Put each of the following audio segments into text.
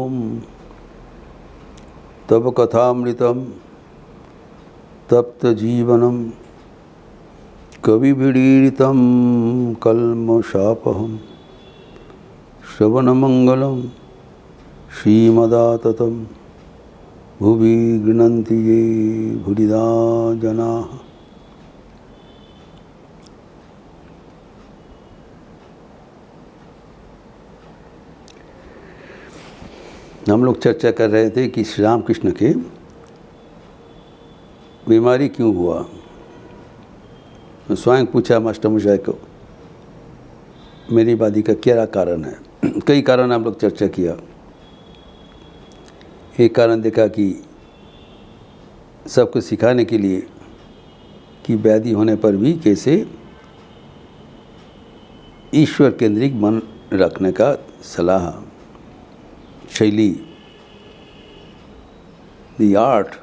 ॐ तव कथामृतं तप्तजीवनं कविभिरीडितं कल्मषापहं श्रवणमंगलं श्रीमदाततं भुवि गृह्णन्ति ये भूरिदा जनाः। हम लोग चर्चा कर रहे थे कि श्री राम कृष्ण के बीमारी क्यों हुआ। स्वयं पूछा मास्टरमशाय को मेरी बादी का क्या कारण है। कई कारण हम लोग चर्चा किया। एक कारण देखा कि सबको सिखाने के लिए कि व्याधि होने पर भी कैसे ईश्वर केंद्रित मन रखने का सलाह शैली, the art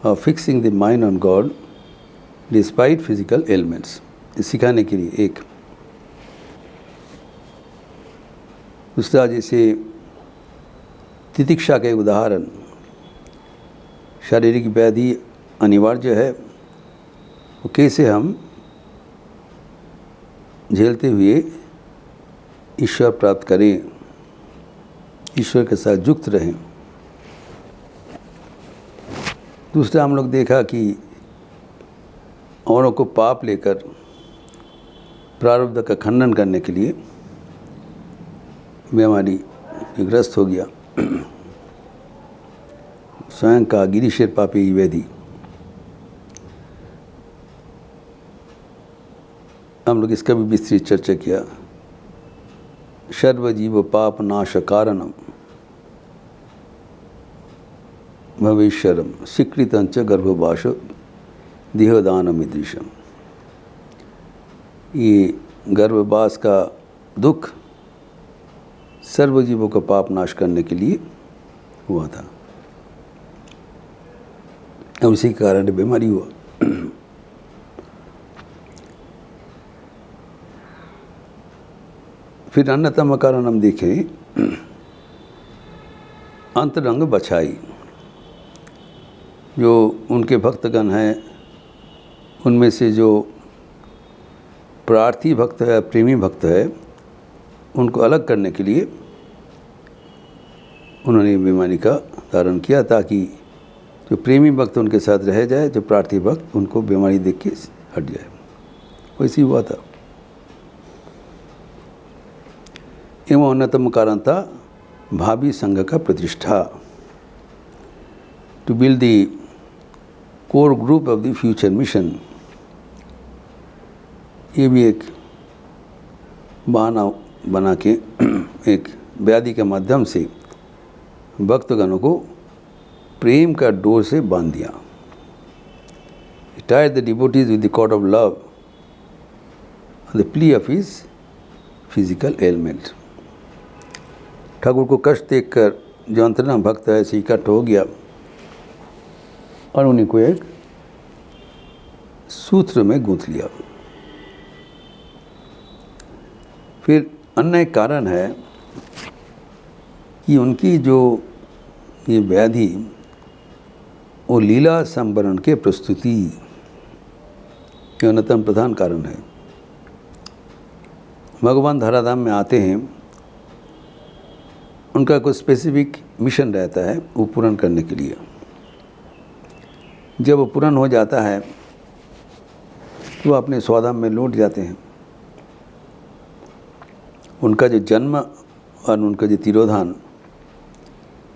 of fixing the mind on God despite physical ailments, सिखाने के लिए एक। दूसरा जैसे तितिक्षा के उदाहरण, शारीरिक व्याधि अनिवार्य है, वो कैसे हम झेलते हुए ईश्वर प्राप्त करें, ईश्वर के साथ युक्त रहें। दूसरा हम लोग देखा कि औरों को पाप लेकर प्रारब्ध का खंडन करने के लिए बीमारी ग्रस्त हो गया। स्वयं का गिरीशेर पापी व्याधि। हम लोग इसका भी विस्तृत चर्चा किया। सर्वजीव पाप नाश कारणम भविष्यरम स्वीकृतंच गर्भवास देहदानमिदृशम। ये गर्भवास का दुख सर्वजीवों का पाप नाश करने के लिए हुआ था और उसी के कारण बीमारी हुआ। फिर अन्यतम कारण हम देखें अंतरंग बछाई। जो उनके भक्तगण हैं उनमें से जो प्रार्थी भक्त है, प्रेमी भक्त है, उनको अलग करने के लिए उन्होंने बीमारी का धारण किया ताकि जो प्रेमी भक्त उनके साथ रह जाए, जो प्रार्थी भक्त उनको बीमारी देख के हट जाए। वैसे ही हुआ था। एवं अन्यतम कारण था भावी संघ का प्रतिष्ठा, to build the core group of the future mission. ये भी एक बहाना बना के एक व्याधि के माध्यम से भक्तगणों को प्रेम का डोर से बांध दिया। Tied the devotees with the cord of love on the plea of his physical ailment। Thakur को कष्ट देखकर जो अंतरंग भक्त है ऐसे इकट्ठ हो गया और उन्हीं को एक सूत्र में गूंथ लिया। फिर अन्य कारण है कि उनकी जो ये व्याधि वो लीला संवरण के प्रस्तुति के अन्यतम प्रधान कारण है। भगवान धराधाम में आते हैं, उनका कुछ स्पेसिफिक मिशन रहता है वो पूर्ण करने के लिए। जब वो पूर्ण हो जाता है तो वो अपने स्वधाम में लौट जाते हैं। उनका जो जन्म और उनका जो तिरोधान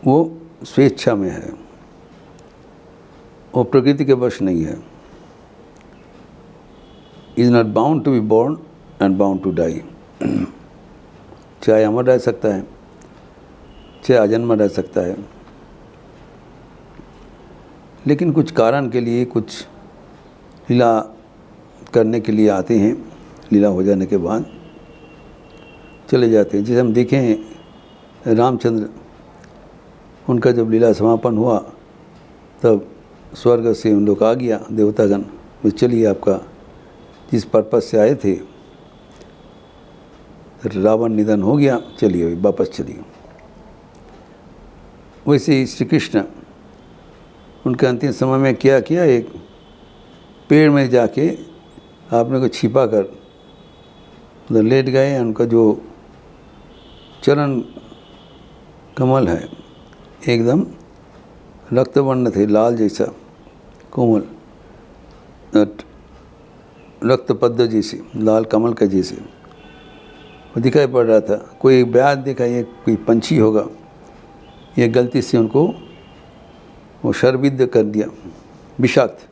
वो स्वेच्छा में है, वो प्रकृति के वश नहीं है। Is not bound to be born and bound to die. चाहे अमर रह सकता है, चाहे अजन्मा रह सकता है, लेकिन कुछ कारण के लिए, कुछ लीला करने के लिए आते हैं। लीला हो जाने के बाद चले जाते हैं। जैसे हम देखें रामचंद्र, उनका जब लीला समापन हुआ तब स्वर्ग से उन लोग आ गया, देवतागण, वो चलिए आपका जिस पर्पस से आए थे रावण निधन हो गया, चलिए वापस चलिए। वैसे ही श्री कृष्ण उनके अंतिम समय में क्या किया, एक पेड़ में जाके आपने को छिपा कर उधर लेट गए। उनका जो चरण कमल है एकदम रक्तवर्ण थे, लाल जैसा कोमल, रक्तपद्म जैसे, लाल कमल का जैसे वो दिखाई पड़ रहा था। कोई व्याध देखा, ये कोई पंछी होगा, ये गलती से उनको वो शरबिद्ध कर दिया, विषाक्त।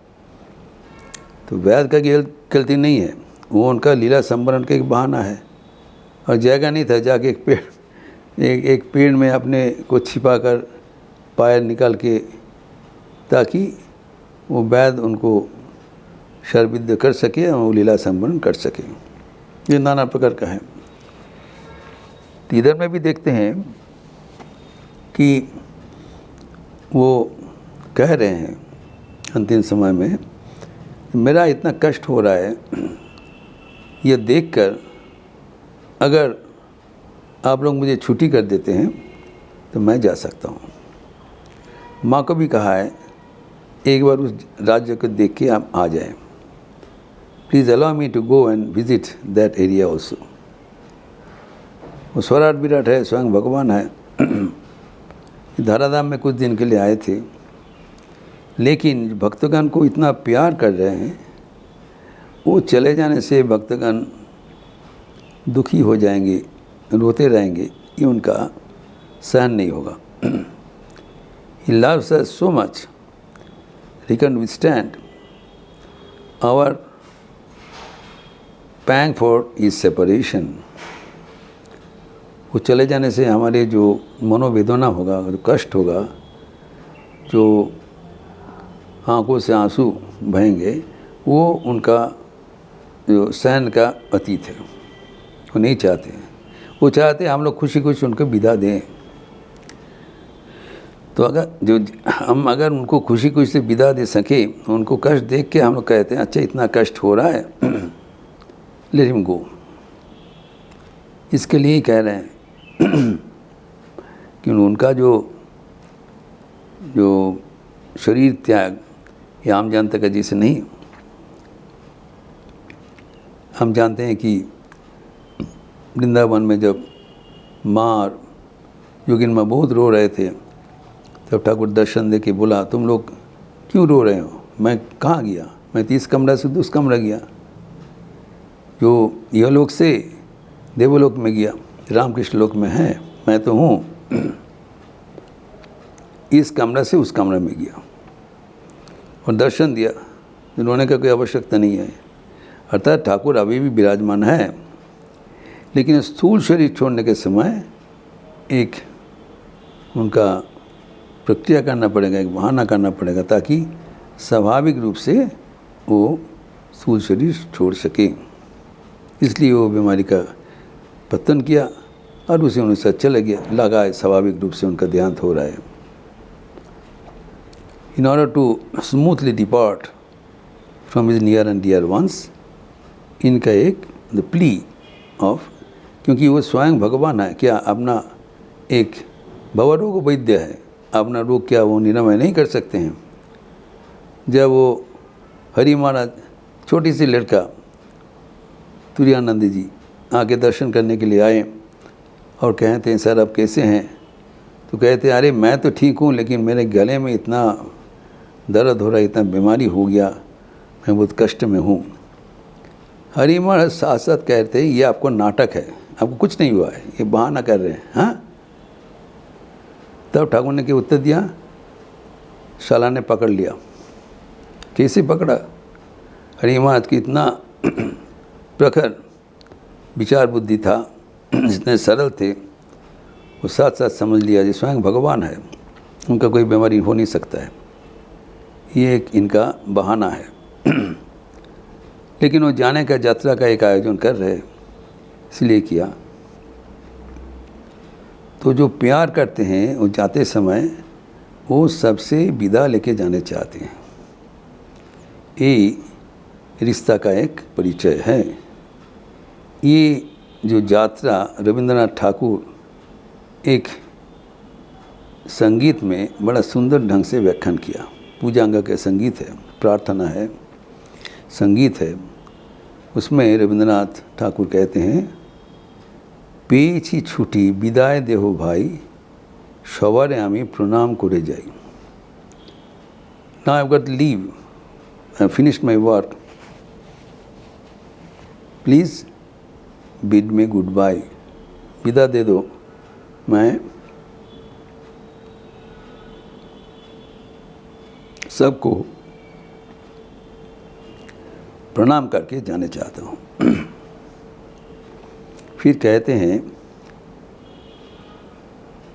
तो व्याध का गलती नहीं है, वो उनका लीला संवरण का एक बहाना है। और जगह नहीं था, जाके एक पेड़ में अपने को छिपा कर पैर निकाल के, ताकि वो वैद उनको शरबिद्ध कर सके और वो लीला संवरण कर सके। ये नाना प्रकार का है। तो इधर में भी देखते हैं कि वो कह रहे हैं अंतिम समय में, मेरा इतना कष्ट हो रहा है, ये देखकर अगर आप लोग मुझे छुट्टी कर देते हैं तो मैं जा सकता हूँ। माँ को भी कहा है एक बार उस राज्य को देख के आप आ जाएं। Please allow me to go and visit that area also. वो स्वराट विराट है, स्वयं भगवान है। धराधाम में कुछ दिन के लिए आए थे, लेकिन भक्तगण को इतना प्यार कर रहे हैं, वो चले जाने से भक्तगण दुखी हो जाएंगे, रोते रहेंगे, ये उनका सहन नहीं होगा। He loves us so much, he can withstand our pang for his separation। वो चले जाने से हमारे जो मनोवेदना होगा, जो कष्ट होगा, जो आंखों से आंसू बहेंगे, वो उनका जो सहन का अतीत है। वो नहीं चाहते, वो चाहते हम लोग खुशी खुशी उनको विदा दें। तो अगर उनको खुशी खुशी से विदा दे सके, उनको कष्ट देख के हम लोग कहते हैं अच्छा इतना कष्ट हो रहा है, लेट हिम गो। इसके लिए ही कह रहे हैं कि उनका जो शरीर त्याग ये आम जनता का जैसे नहीं। हम जानते हैं कि वृंदावन में जब माँ और योगिन माँ बहुत रो रहे थे, तब ठाकुर दर्शन दे के बोला तुम लोग क्यों रो रहे हो, मैं कहाँ गया, मैं 30 कमरा से 2 कमरा गया, जो यह लोक से देवलोक में गया, रामकृष्ण लोक में है, मैं तो हूँ इस कमरा से उस कमरे में गया और दर्शन दिया। रोने का कोई आवश्यकता नहीं है। अर्थात ठाकुर अभी भी विराजमान है, लेकिन स्थूल शरीर छोड़ने के समय एक उनका प्रक्रिया करना पड़ेगा, एक बहाना करना पड़ेगा, ताकि स्वाभाविक रूप से वो स्थूल शरीर छोड़ सके। इसलिए वो बीमारी का पतन किया और उसे उनसे चला गया, लगा स्वाभाविक रूप से उनका देहांत हो रहा है। In order to smoothly depart from his near and dear ones, इनका एक द प्ली ऑफ, क्योंकि वो स्वयं भगवान है, क्या अपना एक भवरोग वैद्य है, अपना रोग क्या वो निरामय नहीं कर सकते हैं। जब वो हरि महाराज छोटी सी लड़का तुरानंद जी आके दर्शन करने के लिए आए और कहते हैं सर आप कैसे हैं, तो कहते अरे मैं तो ठीक हूँ, लेकिन मेरे गले में इतना दर्द हो रहा है, इतना बीमारी हो गया, मैं बहुत कष्ट में हूँ। हरि महाराज साथ साथ कहते हैं ये आपको नाटक है, आपको कुछ नहीं हुआ है, ये बहाना कर रहे हैं। हाँ, तब ठाकुर ने क्या उत्तर दिया, शाला ने पकड़ लिया। कैसे पकड़ा? हरि महाराज की इतना प्रखर विचार बुद्धि था, जितने सरल थे, वो साथ साथ समझ लिया जी स्वयं भगवान है, उनका कोई बीमारी हो नहीं सकता है, ये एक इनका बहाना है। लेकिन वो जाने का यात्रा का एक आयोजन कर रहे, इसलिए किया। तो जो प्यार करते हैं वो जाते समय वो सबसे विदा लेके जाने चाहते हैं। ये रिश्ता का एक परिचय है। ये जो यात्रा रविंद्रनाथ ठाकुर एक संगीत में बड़ा सुंदर ढंग से व्याख्यान किया। पूजा अंग के संगीत है, प्रार्थना है, संगीत है। उसमें रविंद्रनाथ ठाकुर कहते हैं, पेয়েছি ছুটি বিদায় দেহ ভাই, সবারে আমি প্রণাম করে যাই। Now I've got to leave. I've finished my work. Please bid me goodbye. विदा दे दो, मैं सबको प्रणाम करके जाने चाहता हूँ। फिर कहते हैं,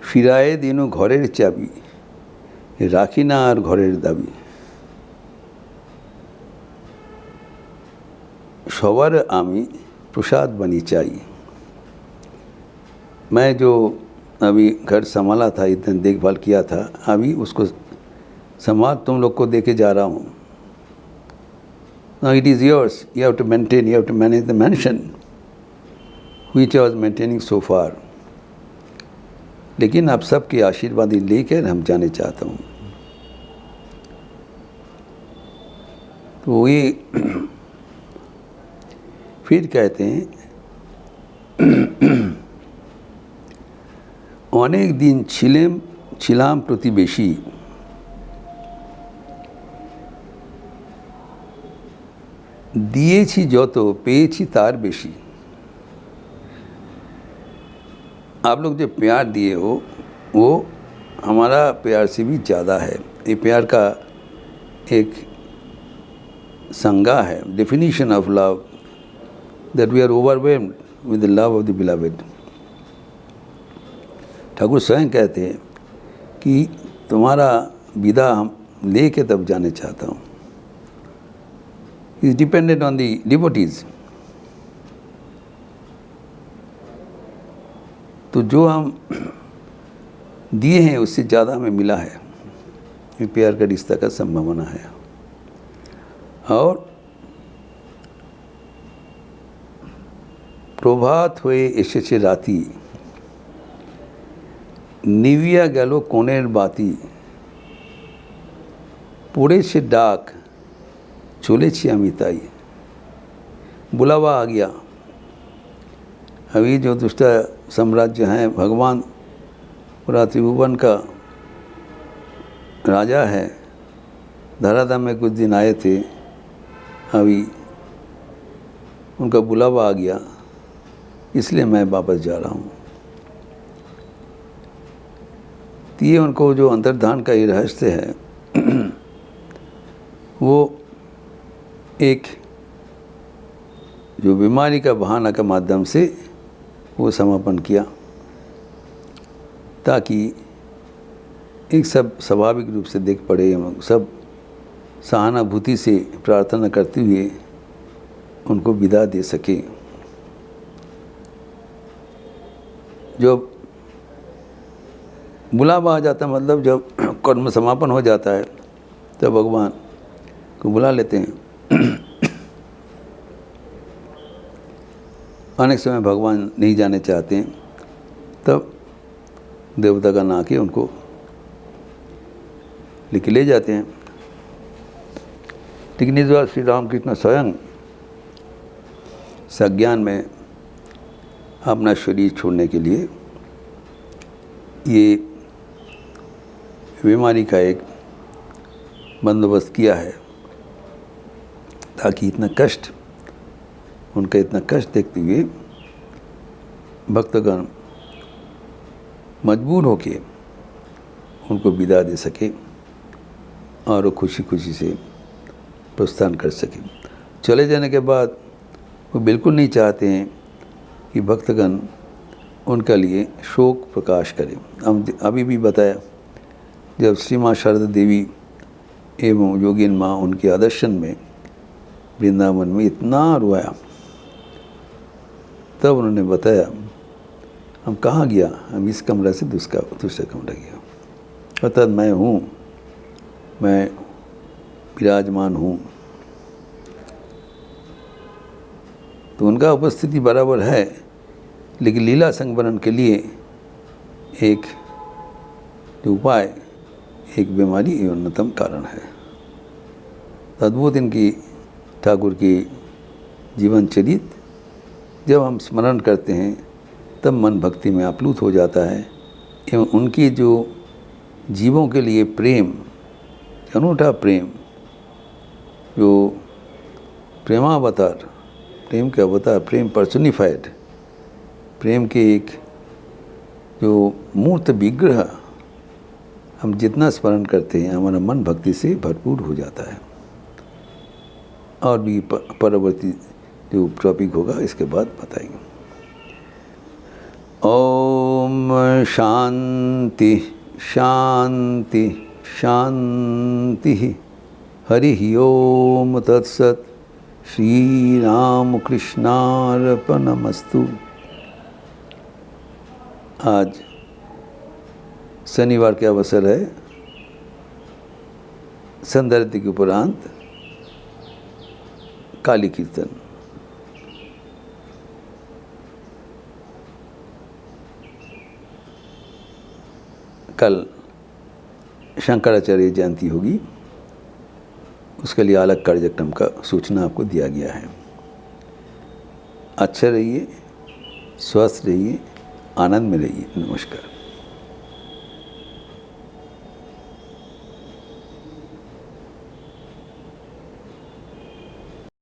फिराए दिनो घरेर चाबी, राखी ना और घरेर दाबी, सवार आमी प्रसाद बनी चाहिए। मैं जो अभी घर संभाला था, इतने देखभाल किया था, अभी उसको संभाल तुम लोग को देके जा रहा हूँ। Now it is yours. You have to maintain, you have to manage the mansion which I was maintaining so far. लेकिन आप सबके आशीर्वाद लेकर हम जाने चाहता हूँ। तो ये फिर कहते हैं, अनेक दिन छिलाम प्रतिवेशी, दिएছি যত পেয়েছি तार बेशी। आप लोग जो प्यार दिए हो वो हमारा प्यार से भी ज़्यादा है। ये प्यार का एक संज्ञा है, definition of love, that we are overwhelmed with the love of the beloved. Thakur स्वयं कहते हैं कि तुम्हारा विदा हम लेके तब जाने चाहता हूँ। is dependent on the devotees। तो जो हम दिए हैं उससे ज़्यादा हमें मिला है। ये प्यार का रिश्ता का संभावना है। और प्रभात हुए एसेছে রাতি, নিভিয়া গেল কোণের বাতি, পড়েছে ডাক চলেছি আমি তাই। बुलावा आ गया। अभी जो दुष्ट साम्राज्य हैं, भगवान पूरा त्रिभुवन का राजा है, धराधाम में कुछ दिन आए थे, अभी उनका बुलावा आ गया, इसलिए मैं वापस जा रहा हूँ। तो ये उनको जो अंतर्धान का ये रहस्य है वो एक जो बीमारी का बहाना का माध्यम से वो समापन किया, ताकि एक सब स्वाभाविक रूप से देख पड़े, सब सहानुभूति से प्रार्थना करते हुए उनको विदा दे सके। जब बुलावा आ जाता, मतलब जब कर्म समापन हो जाता है, तब भगवान को बुला लेते हैं। अनेक समय भगवान नहीं जाने चाहते हैं, तब देवता का ना के उनको लेके ले जाते हैं। लेकिन इस बार श्री रामकृष्ण स्वयं सज्ञान में अपना शरीर छोड़ने के लिए ये बीमारी का एक बंदोबस्त किया है, ताकि उनका इतना कष्ट देखते हुए भक्तगण मजबूर होके उनको विदा दे सके और वो खुशी खुशी से प्रस्थान कर सके। चले जाने के बाद वो बिल्कुल नहीं चाहते हैं कि भक्तगण उनका लिए शोक प्रकाश करें। हम अभी भी बताया, जब श्री माँ शारदा देवी एवं योगिन माँ उनके आदर्शन में वृंदावन में इतना रोया, तब उन्होंने बताया, हम कहाँ गया, हम इस कमरा से दूसरा कमरा गया, अर्थात मैं हूँ, मैं विराजमान हूँ। तो उनका उपस्थिति बराबर है, लेकिन लीला संवरण के लिए एक जो उपाय एक बीमारी एवं अन्यतम कारण है। अद्भुत इनकी ठाकुर की जीवन चरित जब हम स्मरण करते हैं तब मन भक्ति में आप्लुत हो जाता है एवं उनकी जो जीवों के लिए प्रेम, अनूठा प्रेम, जो प्रेमावतार, प्रेम के अवतार, प्रेम पर्सनिफाइड, प्रेम के एक जो मूर्त विग्रह हम जितना स्मरण करते हैं हमारा मन भक्ति से भरपूर हो जाता है। और भी परवर्ती जो टॉपिक होगा इसके बाद बताएंगे। ओम शांति शांति शांति। हरि ओम तत्सत। श्री राम कृष्णार्पणमस्तु। आज शनिवार के अवसर है, संध्यारती के उपरांत काली कीर्तन। कल शंकराचार्य जयंती होगी, उसके लिए अलग कार्यक्रम का सूचना आपको दिया गया है। अच्छे रहिए, स्वस्थ रहिए, आनंद में रहिए। नमस्कार।